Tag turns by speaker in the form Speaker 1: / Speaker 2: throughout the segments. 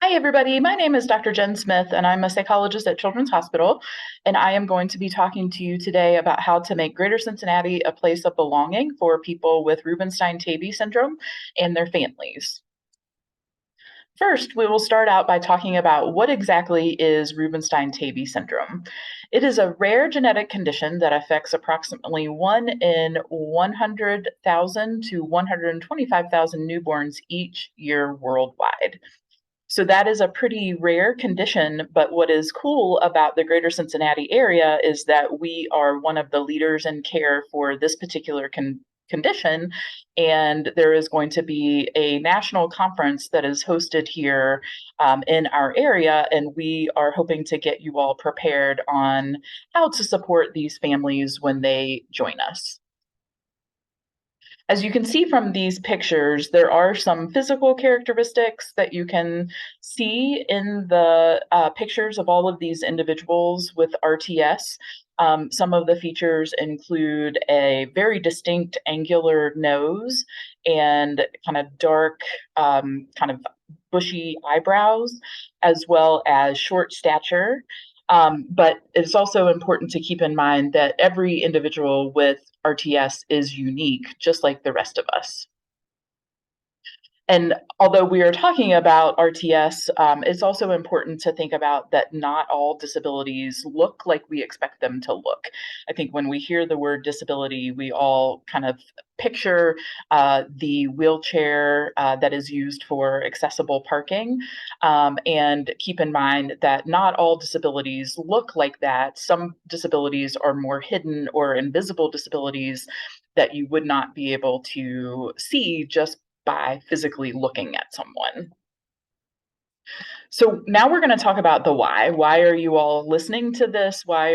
Speaker 1: Hi, everybody. My name is Dr. Jen Smith, and I'm a psychologist at Children's Hospital. And I am going to be talking to you today about how to make Greater Cincinnati a place of belonging for people with Rubinstein-Taybi syndrome and their families. First, we will start out by talking about what exactly is Rubinstein-Taybi syndrome. It is a rare genetic condition that affects approximately 1 in 100,000 to 125,000 newborns each year worldwide. So that is a pretty rare condition, but what is cool about the greater Cincinnati area is that we are one of the leaders in care for this particular condition. And there is going to be a national conference that is hosted here in our area. And we are hoping to get you all prepared on how to support these families when they join us. As you can see from these pictures, there are some physical characteristics that you can see in the pictures of all of these individuals with RTS. Some of the features include a very distinct angular nose and kind of dark, kind of bushy eyebrows, as well as short stature. But it's also important to keep in mind that every individual with RTS is unique, just like the rest of us. And although we are talking about RTS, it's also important to think about that not all disabilities look like we expect them to look. I think when we hear the word disability, we all kind of picture the wheelchair that is used for accessible parking. And keep in mind that not all disabilities look like that. Some disabilities are more hidden or invisible disabilities that you would not be able to see just by physically looking at someone. So now we're going to talk about the why. Why are you all listening to this? Why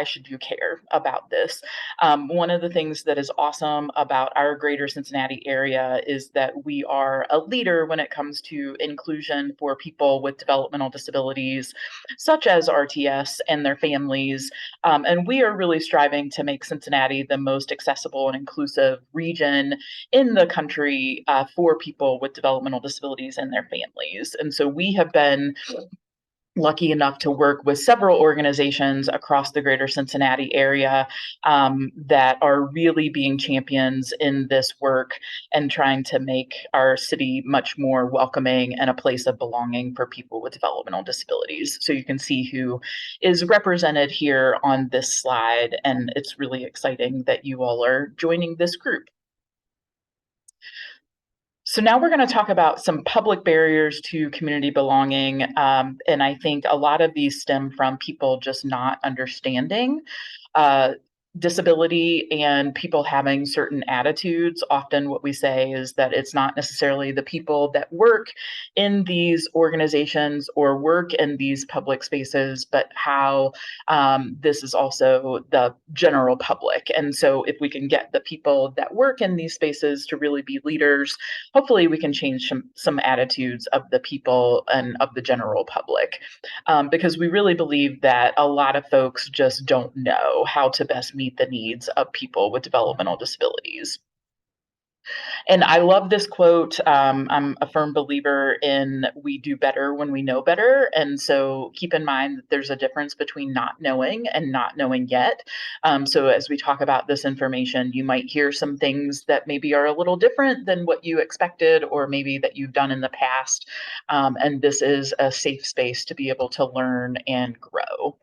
Speaker 1: should you care about this? One of the things that is awesome about our greater Cincinnati area is that we are a leader when it comes to inclusion for people with developmental disabilities, such as RTS and their families. And we are really striving to make Cincinnati the most accessible and inclusive region in the country for people with developmental disabilities and their families. And so we have been lucky enough to work with several organizations across the greater Cincinnati area that are really being champions in this work and trying to make our city much more welcoming and a place of belonging for people with developmental disabilities. So you can see who is represented here on this slide, and it's really exciting that you all are joining this group. So now we're going to talk about some public barriers to community belonging. And I think a lot of these stem from people just not understanding uh, disability and people having certain attitudes. Often what we say is that it's not necessarily the people that work in these organizations or work in these public spaces, but how this is also the general public. And so if we can get the people that work in these spaces to really be leaders, hopefully we can change some attitudes of the people and of the general public, because we really believe that a lot of folks just don't know how to best meet the needs of people with developmental disabilities. And I love this quote. I'm a firm believer in we do better when we know better. And so keep in mind that there's a difference between not knowing and not knowing yet. So as we talk about this information, you might hear some things that maybe are a little different than what you expected, or maybe that you've done in the past. And this is a safe space to be able to learn and grow.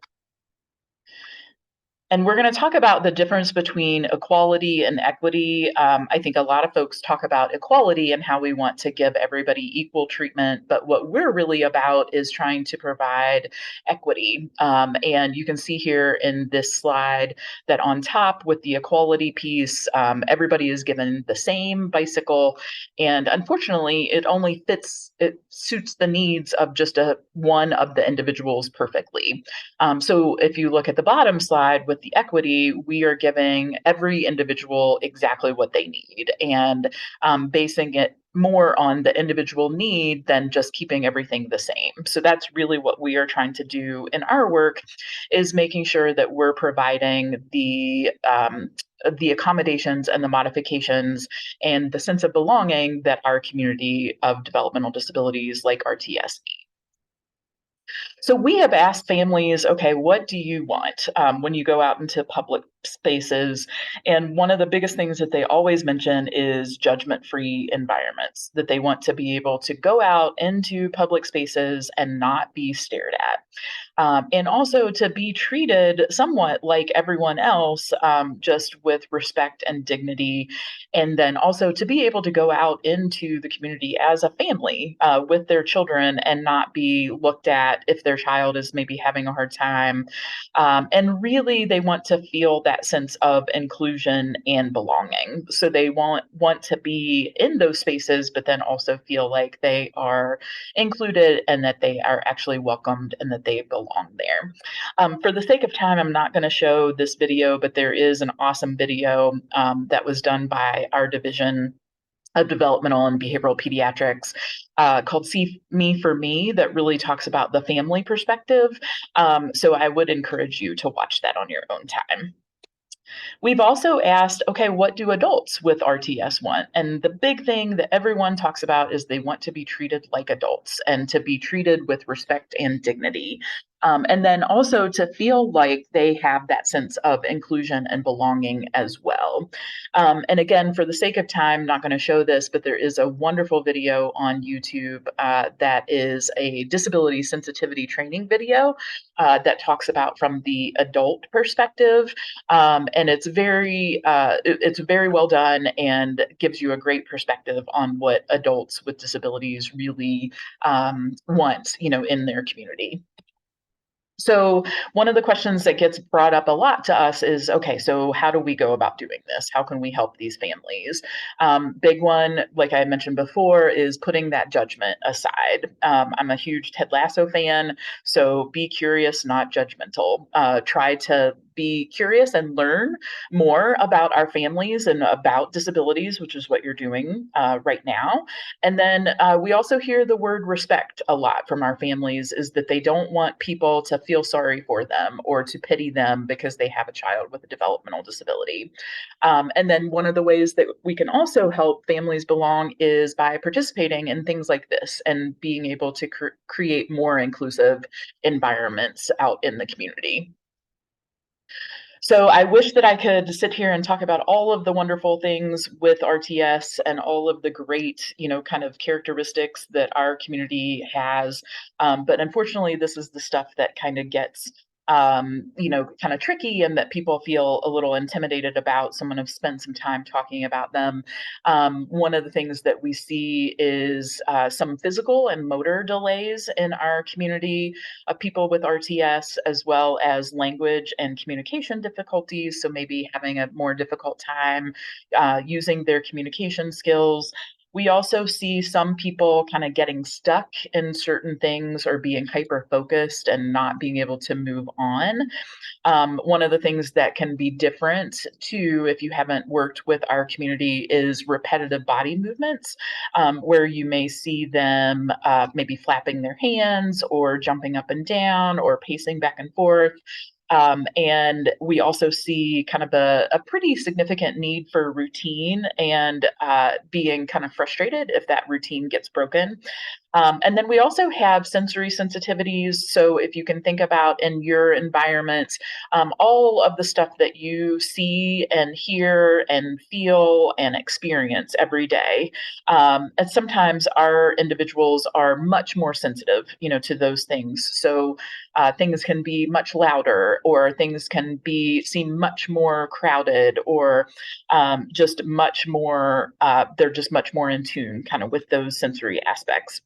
Speaker 1: And we're going to talk about the difference between equality and equity. I think a lot of folks talk about equality and how we want to give everybody equal treatment, but what we're really about is trying to provide equity. And you can see here in this slide that on top with the equality piece, everybody is given the same bicycle. And unfortunately, it suits the needs of just one of the individuals perfectly. So if you look at the bottom slide with the equity, we are giving every individual exactly what they need and basing it more on the individual need than just keeping everything the same. So that's really what we are trying to do in our work, is making sure that we're providing the the accommodations and the modifications and the sense of belonging that our community of developmental disabilities like RTS. So we have asked families, okay, what do you want when you go out into public spaces? And one of the biggest things that they always mention is judgment-free environments, that they want to be able to go out into public spaces and not be stared at. And also to be treated somewhat like everyone else, just with respect and dignity. And then also to be able to go out into the community as a family with their children and not be looked at if their child is maybe having a hard time. And really, they want to feel that sense of inclusion and belonging. So they want to be in those spaces, but then also feel like they are included and that they are actually welcomed and that they belong there. For the sake of time, I'm not going to show this video, but there is an awesome video that was done by our division of developmental and behavioral pediatrics called See Me for Me that really talks about the family perspective. So I would encourage you to watch that on your own time. We've also asked, okay, what do adults with RTS want? And the big thing that everyone talks about is they want to be treated like adults and to be treated with respect and dignity. And then also to feel like they have that sense of inclusion and belonging as well. And again, for the sake of time, not going to show this, but there is a wonderful video on YouTube that is a disability sensitivity training video that talks about from the adult perspective, and it's very well done and gives you a great perspective on what adults with disabilities really want, in their community. So one of the questions that gets brought up a lot to us is, okay, so how do we go about doing this? How can we help these families? Big one, like I mentioned before, is putting that judgment aside. I'm a huge Ted Lasso fan, so be curious, not judgmental. Try to be curious and learn more about our families and about disabilities, which is what you're doing right now. And then we also hear the word respect a lot from our families, is that they don't want people to feel sorry for them or to pity them because they have a child with a developmental disability. And then one of the ways that we can also help families belong is by participating in things like this and being able to create more inclusive environments out in the community. So I wish that I could sit here and talk about all of the wonderful things with RTS and all of the great, kind of characteristics that our community has. But unfortunately, this is the stuff that kind of gets, kind of tricky and that people feel a little intimidated about. So I'm going to spend some time talking about them. One of the things that we see is some physical and motor delays in our community of people with RTS, as well as language and communication difficulties. So maybe having a more difficult time using their communication skills. We also see some people kind of getting stuck in certain things or being hyper focused and not being able to move on. One of the things that can be different too, if you haven't worked with our community, is repetitive body movements, where you may see them maybe flapping their hands or jumping up and down or pacing back and forth. And we also see kind of a pretty significant need for routine and being kind of frustrated if that routine gets broken. And then we also have sensory sensitivities. So if you can think about in your environment, all of the stuff that you see and hear and feel and experience every day. And sometimes our individuals are much more sensitive, to those things. So things can be much louder, or things can seem much more crowded, or just much more, they're just much more in tune kind of with those sensory aspects.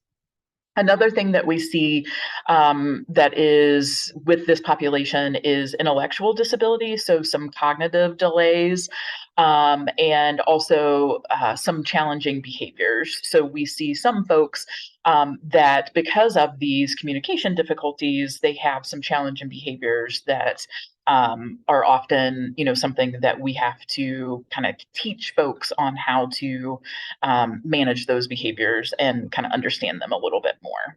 Speaker 1: Another thing that we see that is with this population is intellectual disability, so some cognitive delays, and also some challenging behaviors. So we see some folks that, because of these communication difficulties, they have some challenging behaviors that are often, something that we have to kind of teach folks on how to manage those behaviors and kind of understand them a little bit more.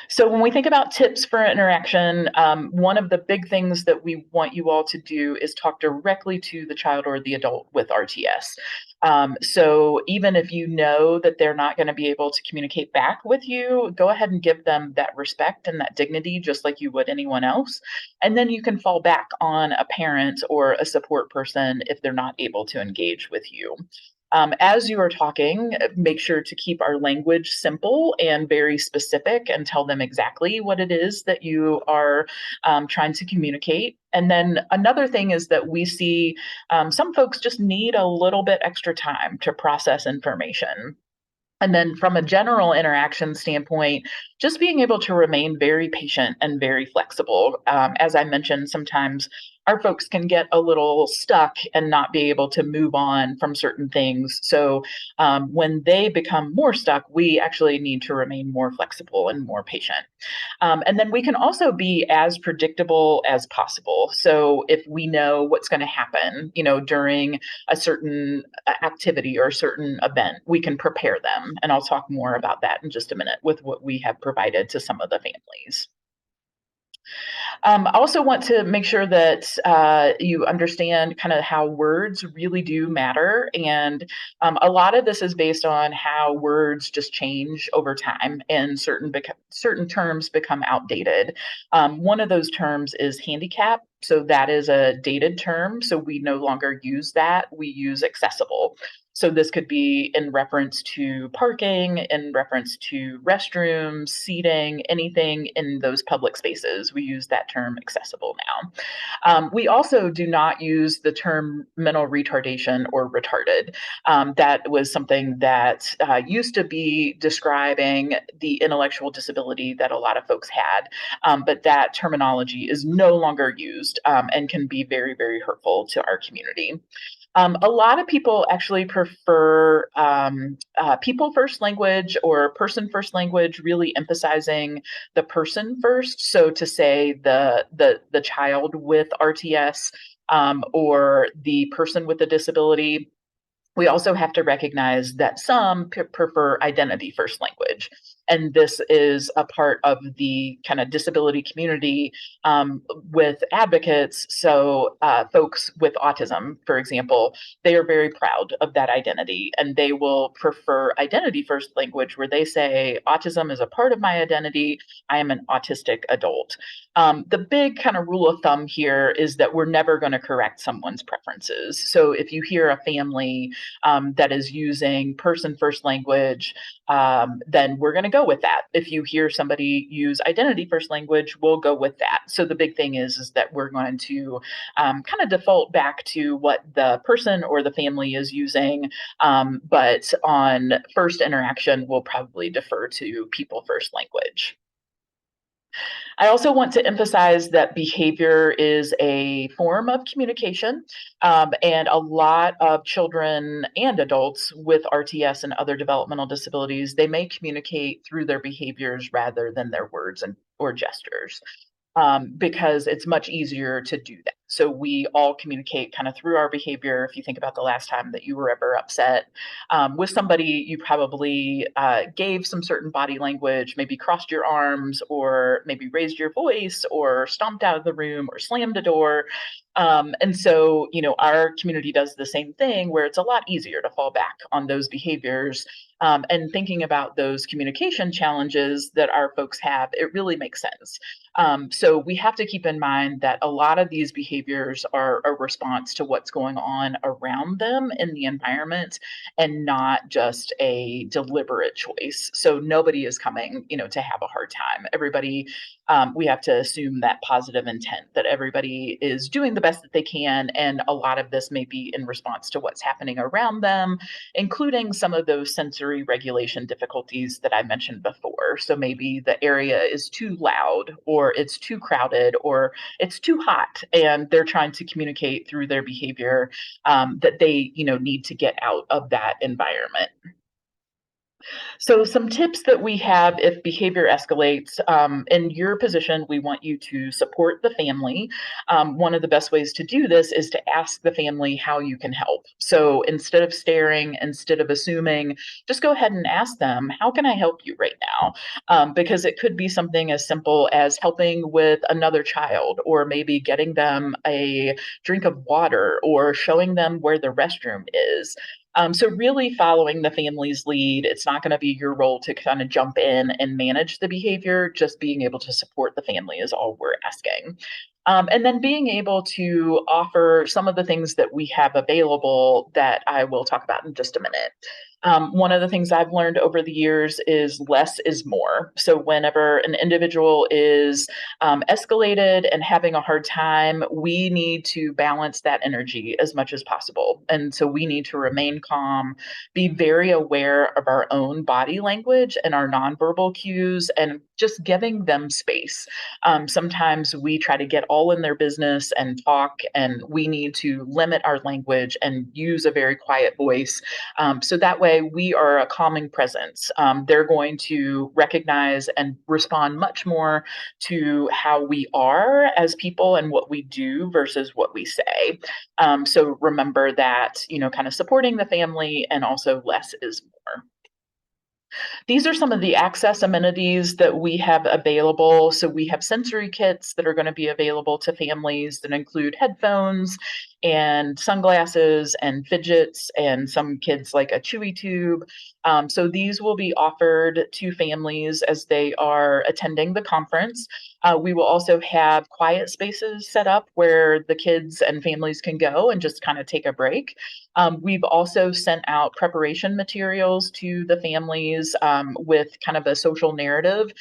Speaker 1: So when we think about tips for interaction, one of the big things that we want you all to do is talk directly to the child or the adult with RTS. So even if you know that they're not going to be able to communicate back with you, go ahead and give them that respect and that dignity, just like you would anyone else. And then you can fall back on a parent or a support person if they're not able to engage with you. As you are talking, make sure to keep our language simple and very specific and tell them exactly what it is that you are trying to communicate. And then another thing is that we see some folks just need a little bit extra time to process information. And then from a general interaction standpoint, just being able to remain very patient and very flexible. As I mentioned, sometimes our folks can get a little stuck and not be able to move on from certain things. So when they become more stuck, we actually need to remain more flexible and more patient. And then we can also be as predictable as possible. So if we know what's going to happen, during a certain activity or a certain event, we can prepare them. And I'll talk more about that in just a minute with what we have provided to some of the families. I also want to make sure that you understand kind of how words really do matter. And a lot of this is based on how words just change over time and certain terms become outdated. One of those terms is handicap. So that is a dated term. So we no longer use that. We use accessible. So this could be in reference to parking, in reference to restrooms, seating, anything in those public spaces. We use that term accessible now. We also do not use the term mental retardation or retarded. That was something that used to be describing the intellectual disability that a lot of folks had, but that terminology is no longer used and can be very, very hurtful to our community. A lot of people actually prefer people first language or person first language, really emphasizing the person first. So to say the child with RTS or the person with a disability. We also have to recognize that some prefer identity first language. And this is a part of the kind of disability community with advocates. So, folks with autism, for example, they are very proud of that identity and they will prefer identity first language where they say, autism is a part of my identity. I am an autistic adult. The big kind of rule of thumb here is that we're never going to correct someone's preferences. So, if you hear a family that is using person first language, then we're going to go with that. If you hear somebody use identity first language, we'll go with that. So the big thing is that we're going to kind of default back to what the person or the family is using. But on first interaction, we'll probably defer to people first language. I also want to emphasize that behavior is a form of communication, and a lot of children and adults with RTS and other developmental disabilities, they may communicate through their behaviors rather than their words and or gestures because it's much easier to do that. So we all communicate kind of through our behavior. If you think about the last time that you were ever upset with somebody, you probably gave some certain body language, maybe crossed your arms, or maybe raised your voice, or stomped out of the room, or slammed a door. And so, our community does the same thing where it's a lot easier to fall back on those behaviors. And thinking about those communication challenges that our folks have, it really makes sense. So we have to keep in mind that a lot of these behaviors are a response to what's going on around them in the environment and not just a deliberate choice. So nobody is coming, to have a hard time. Everybody, we have to assume that positive intent that everybody is doing the best that they can. And a lot of this may be in response to what's happening around them, including some of those sensory regulation difficulties that I mentioned before. So maybe the area is too loud, or it's too crowded, or it's too hot, and they're trying to communicate through their behavior that they, need to get out of that environment. So, some tips that we have if behavior escalates, in your position, we want you to support the family. One of the best ways to do this is to ask the family how you can help. So, instead of staring, instead of assuming, just go ahead and ask them, how can I help you right now? Because it could be something as simple as helping with another child, or maybe getting them a drink of water, or showing them where the restroom is. So really following the family's lead, it's not going to be your role to kind of jump in and manage the behavior. Just being able to support the family is all we're asking. And then being able to offer some of the things that we have available that I will talk about in just a minute. One of the things I've learned over the years is less is more. So, whenever an individual is escalated and having a hard time, we need to balance that energy as much as possible. And so, we need to remain calm, be very aware of our own body language and our nonverbal cues, and just giving them space. Sometimes we try to get all in their business and talk, and we need to limit our language and use a very quiet voice, so that way we are a calming presence. They're going to recognize and respond much more to how we are as people and what we do versus what we say. So remember that, kind of supporting the family, and also less is more. These are some of the access amenities that we have available. So we have sensory kits that are going to be available to families that include headphones and sunglasses and fidgets, and some kids like a chewy tube. So these will be offered to families as they are attending the conference. We will also have quiet spaces set up where the kids and families can go and just kind of take a break. We've also sent out preparation materials to the families, with kind of a social narrative.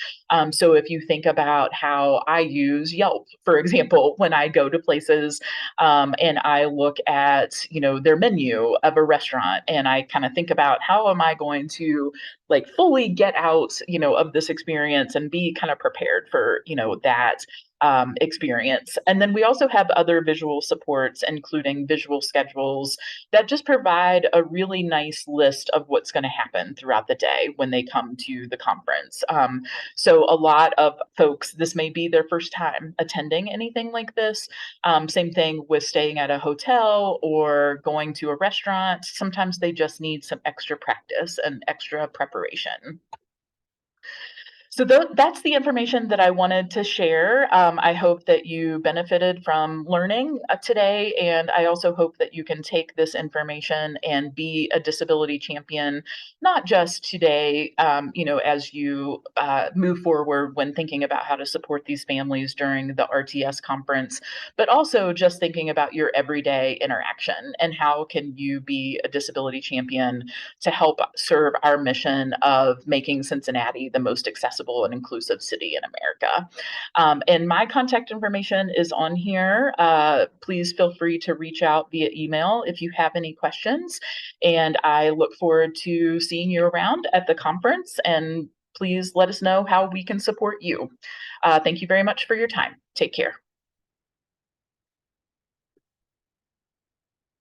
Speaker 1: So if you think about how I use Yelp, for example, when I go to places, and I look at, their menu of a restaurant, and I kind of think about how am I going to like fully get out, of this experience and be kind of prepared for, that experience. And then we also have other visual supports, including visual schedules that just provide a really nice list of what's going to happen throughout the day when they come to the conference. So a lot of folks, this may be their first time attending anything like this. Same thing with staying at a hotel or going to a restaurant. Sometimes they just need some extra practice and extra preparation. So that's the information that I wanted to share. I hope that you benefited from learning today, and I also hope that you can take this information and be a disability champion, not just today, as you move forward when thinking about how to support these families during the RTS conference, but also just thinking about your everyday interaction and how can you be a disability champion to help serve our mission of making Cincinnati the most accessible and inclusive city in America. And my contact information is on here. Please feel free to reach out via email if you have any questions. And I look forward to seeing you around at the conference. And please let us know how we can support you. Thank you very much for your time. Take care.